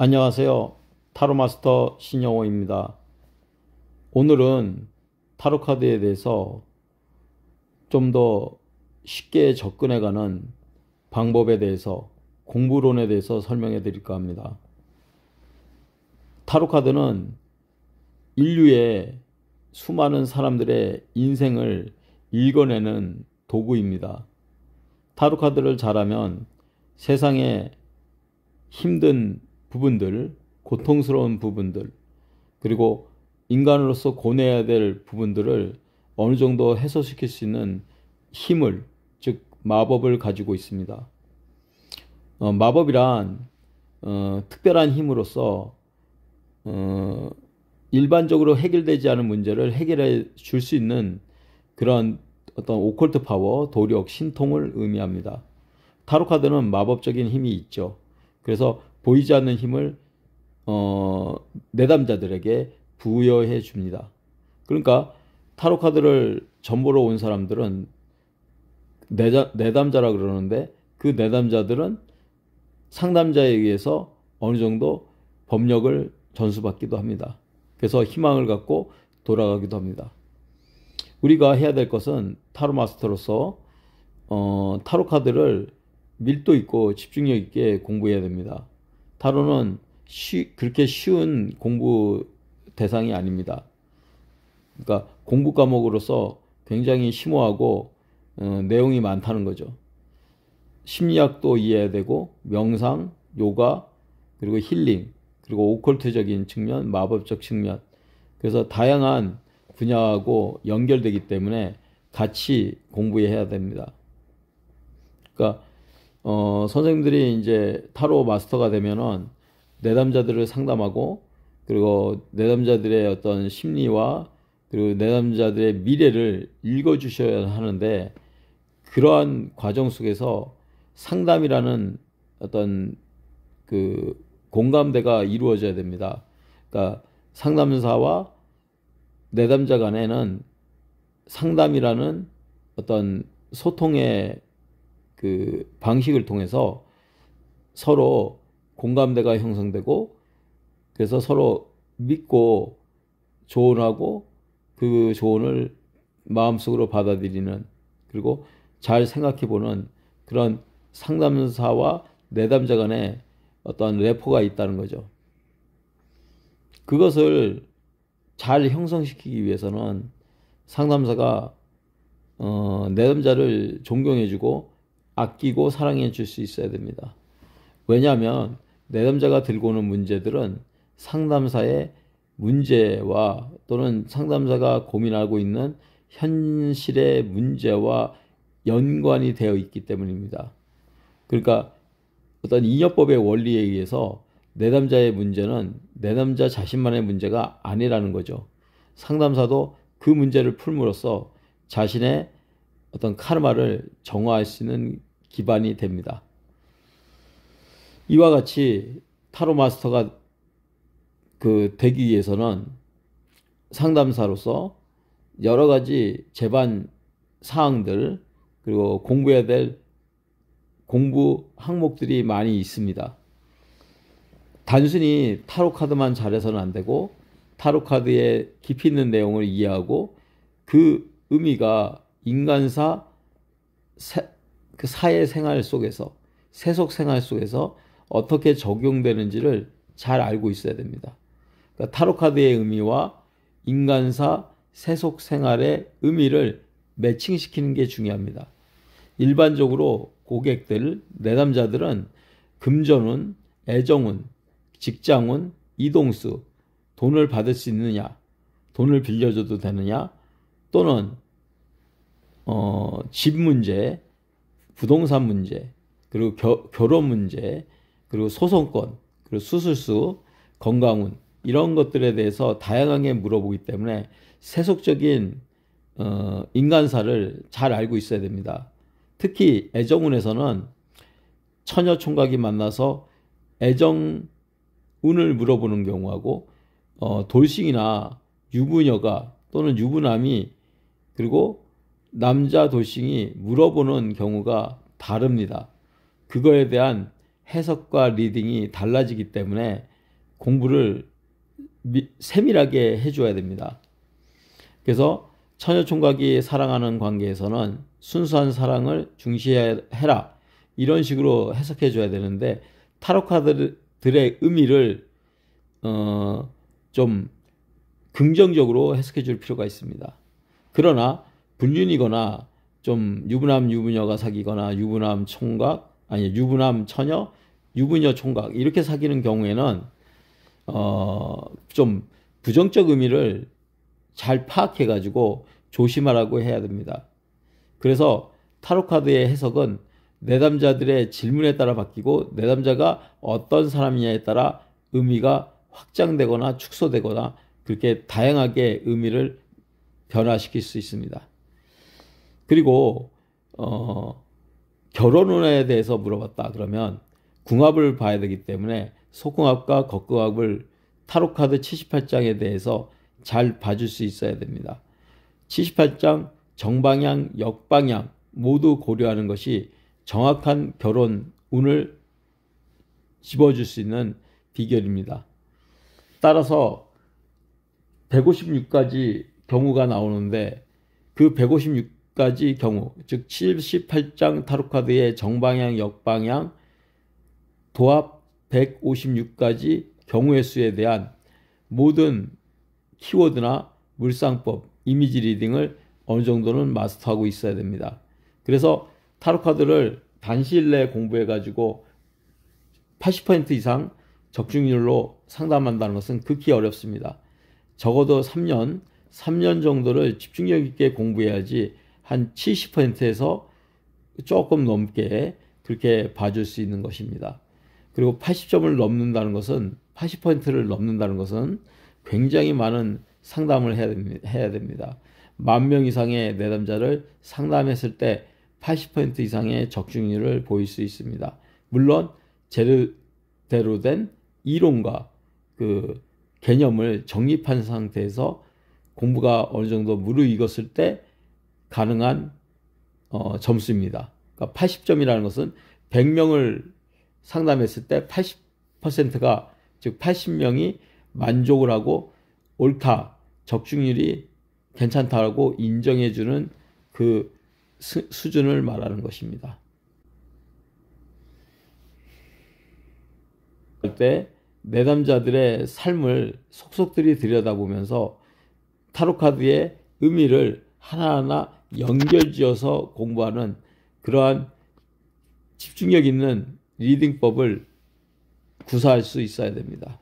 안녕하세요. 타로마스터 신영호입니다. 오늘은 타로 카드에 대해서 좀 더 쉽게 접근해가는 방법에 대해서, 공부론에 대해서 설명해 드릴까 합니다. 타로 카드는 인류의 수많은 사람들의 인생을 읽어내는 도구입니다. 타로 카드를 잘하면 세상에 힘든 부분들, 고통스러운 부분들, 그리고 인간으로서 고뇌해야 될 부분들을 어느 정도 해소시킬 수 있는 힘을, 즉 마법을 가지고 있습니다. 마법이란 특별한 힘으로서 일반적으로 해결되지 않은 문제를 해결해 줄 수 있는 그런 어떤 오컬트 파워, 도력, 신통을 의미합니다. 타로 카드는 마법적인 힘이 있죠. 그래서 보이지 않는 힘을 내담자들에게 부여해 줍니다. 그러니까 타로 카드를 전보러 온 사람들은 내담자라 그러는데, 그 내담자들은 상담자에 의해서 어느 정도 법력을 전수받기도 합니다. 그래서 희망을 갖고 돌아가기도 합니다. 우리가 해야 될 것은 타로 마스터로서 타로 카드를 밀도 있고 집중력 있게 공부해야 됩니다. 타로는 그렇게 쉬운 공부 대상이 아닙니다. 그러니까 공부 과목으로서 굉장히 심오하고 내용이 많다는 거죠. 심리학도 이해해야 되고, 명상, 요가, 그리고 힐링, 그리고 오컬트적인 측면, 마법적 측면, 그래서 다양한 분야하고 연결되기 때문에 같이 공부해야 됩니다. 그러니까 선생님들이 이제 타로 마스터가 되면은 내담자들을 상담하고, 그리고 내담자들의 어떤 심리와 그리고 내담자들의 미래를 읽어주셔야 하는데, 그러한 과정 속에서 상담이라는 어떤 그 공감대가 이루어져야 됩니다. 그러니까 상담사와 내담자 간에는 상담이라는 어떤 소통의 그 방식을 통해서 서로 공감대가 형성되고, 그래서 서로 믿고 조언하고, 그 조언을 마음속으로 받아들이는, 그리고 잘 생각해보는 그런 상담사와 내담자 간에 어떤 래퍼가 있다는 거죠. 그것을 잘 형성시키기 위해서는 상담사가 내담자를 존경해주고 아끼고 사랑해 줄 수 있어야 됩니다. 왜냐하면 내담자가 들고 오는 문제들은 상담사의 문제와, 또는 상담사가 고민하고 있는 현실의 문제와 연관이 되어 있기 때문입니다. 그러니까 어떤 인여법의 원리에 의해서 내담자의 문제는 내담자 자신만의 문제가 아니라는 거죠. 상담사도 그 문제를 풀므로써 자신의 어떤 카르마를 정화할 수 있는 기반이 됩니다. 이와 같이 타로 마스터가 되기 위해서는 상담사로서 여러 가지 제반 사항들, 그리고 공부해야 될 공부 항목들이 많이 있습니다. 단순히 타로 카드만 잘해서는 안 되고, 타로 카드의 깊이 있는 내용을 이해하고, 그 의미가 인간사 그 사회생활 속에서, 세속생활 속에서 어떻게 적용되는지를 잘 알고 있어야 됩니다. 그러니까 타로 카드의 의미와 인간사 세속생활의 의미를 매칭시키는 게 중요합니다. 일반적으로 고객들, 내담자들은 금전운, 애정운, 직장운, 이동수, 돈을 받을 수 있느냐, 돈을 빌려줘도 되느냐, 또는 집 문제, 부동산 문제, 그리고 결혼 문제, 그리고 소송권, 그리고 수술수, 건강운, 이런 것들에 대해서 다양하게 물어보기 때문에 세속적인 인간사를 잘 알고 있어야 됩니다. 특히 애정운에서는 처녀 총각이 만나서 애정운을 물어보는 경우하고, 돌싱이나 유부녀가 또는 유부남이, 그리고 남자 돌싱이 물어보는 경우가 다릅니다. 그거에 대한 해석과 리딩이 달라지기 때문에 공부를 세밀하게 해줘야 됩니다. 그래서 처녀총각이 사랑하는 관계에서는 순수한 사랑을 중시해라, 이런 식으로 해석해 줘야 되는데, 타로 카드들의 의미를 좀 긍정적으로 해석해 줄 필요가 있습니다. 그러나 불륜이거나 좀 유부남 유부녀가 사귀거나 유부남 총각, 아니 유부남 처녀 유부녀 총각 이렇게 사귀는 경우에는 좀 부정적 의미를 잘 파악해 가지고 조심하라고 해야 됩니다. 그래서 타로 카드의 해석은 내담자들의 질문에 따라 바뀌고 내담자가 어떤 사람이냐에 따라 의미가 확장되거나 축소되거나 그렇게 다양하게 의미를 변화시킬 수 있습니다. 그리고 결혼운에 대해서 물어봤다 그러면 궁합을 봐야 되기 때문에 속궁합과 겉궁합을 타로카드 78장에 대해서 잘 봐줄 수 있어야 됩니다. 78장 정방향, 역방향 모두 고려하는 것이 정확한 결혼 운을 집어줄 수 있는 비결입니다. 따라서 156가지 경우가 나오는데 그 156가지 경우, 즉 78장 타로카드의 정방향, 역방향, 도합 156가지 경우의 수에 대한 모든 키워드나 물상법, 이미지 리딩을 어느 정도는 마스터하고 있어야 됩니다. 그래서 타로카드를 단시일 내에 공부해가지고 80% 이상 적중률로 상담한다는 것은 극히 어렵습니다. 적어도 3년 정도를 집중력 있게 공부해야지 한 70%에서 조금 넘게 그렇게 봐줄 수 있는 것입니다. 그리고 80점을 넘는다는 것은 80%를 넘는다는 것은 굉장히 많은 상담을 해야 됩니다. 10,000명 이상의 내담자를 상담했을 때 80% 이상의 적중률을 보일 수 있습니다. 물론 제대로 된 이론과 그 개념을 정립한 상태에서 공부가 어느 정도 무르익었을 때 가능한 점수입니다. 그러니까 80점이라는 것은 100명을 상담했을 때 80%가 즉 80명이 만족을 하고 옳다, 적중률이 괜찮다고 인정해주는 그 수준을 말하는 것입니다. 할 때 내담자들의 삶을 속속들이 들여다보면서 타로카드의 의미를 하나하나 연결지어서 공부하는 그러한 집중력 있는 리딩법을 구사할 수 있어야 됩니다.